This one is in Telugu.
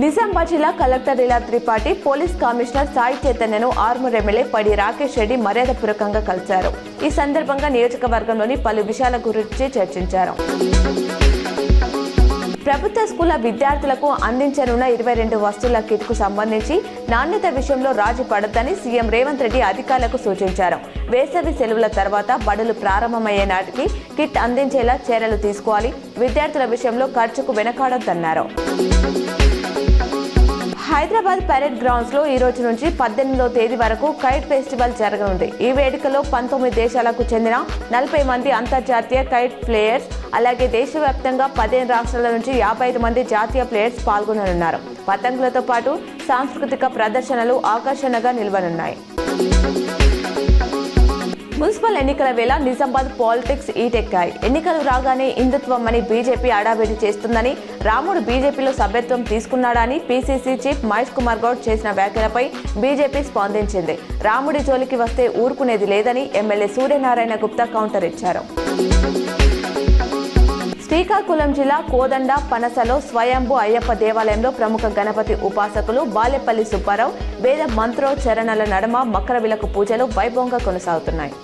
నిజామాబాద్ జిల్లా collector Leela Tripathi police commissioner Sai చైతన్యను ఆర్మూర్ ఎమ్మెల్యే పడి రాకేష్ రెడ్డి మర్యాదపూర్వకంగా కలిశారు. ఈ సందర్భంగా నియోజకవర్గంలోని పలు విషయాల గురించి చర్చించారు. ప్రభుత్వ స్కూళ్ల విద్యార్థులకు అందించనున్న 22 వస్తువుల కిట్కు సంబంధించి నాణ్యత విషయంలో రాజీ పడొద్దని సీఎం రేవంత్ రెడ్డి అధికారులకు సూచించారు. వేసవి సెలవుల తర్వాత బడులు ప్రారంభమయ్యే నాటికి కిట్ అందించేలా చర్యలు తీసుకోవాలి. విద్యార్థుల విషయంలో ఖర్చుకు వెనకాడొద్దన్నారు. హైదరాబాద్ పరేడ్ గ్రౌండ్స్ లో ఈ రోజు నుంచి 18వ తేదీ వరకు కైట్ ఫెస్టివల్ జరగనుంది. ఈ వేడుకలో 19 దేశాలకు చెందిన 40 మంది అంతర్జాతీయ కైట్ ప్లేయర్స్, అలాగే దేశవ్యాప్తంగా 15 రాష్ట్రాల నుంచి 55 మంది జాతీయ ప్లేయర్స్ పాల్గొననున్నారు. పతంగులతో పాటు సాంస్కృతిక ప్రదర్శనలు ఆకర్షణగా నిలవనున్నాయి. మున్సిపల్ ఎన్నికల వేళ నిజామాబాద్ పాలిటిక్స్ ఈటెక్కాయి. ఎన్నికలు రాగానే హిందుత్వం అని బీజేపీ అడావిడి చేస్తుందని, రాముడు బీజేపీలో సభ్యత్వం తీసుకున్నాడని పీసీసీ చీఫ్ మహేష్ కుమార్ గౌడ్ చేసిన వ్యాఖ్యలపై బీజేపీ స్పందించింది. రాముడి జోలికి వస్తే ఊరుకునేది లేదని ఎమ్మెల్యే సూర్యనారాయణ గుప్తా కౌంటర్ ఇచ్చారు. శ్రీకాకుళం జిల్లా కోదండ పనసలో స్వయంభూ అయ్యప్ప దేవాలయంలో ప్రముఖ గణపతి ఉపాసకులు బాలేపల్లి సుబ్బారావు వేద మంత్రోచ్చరణల నడుమ మకర విలకు పూజలు వైభవంగా కొనసాగుతున్నాయి.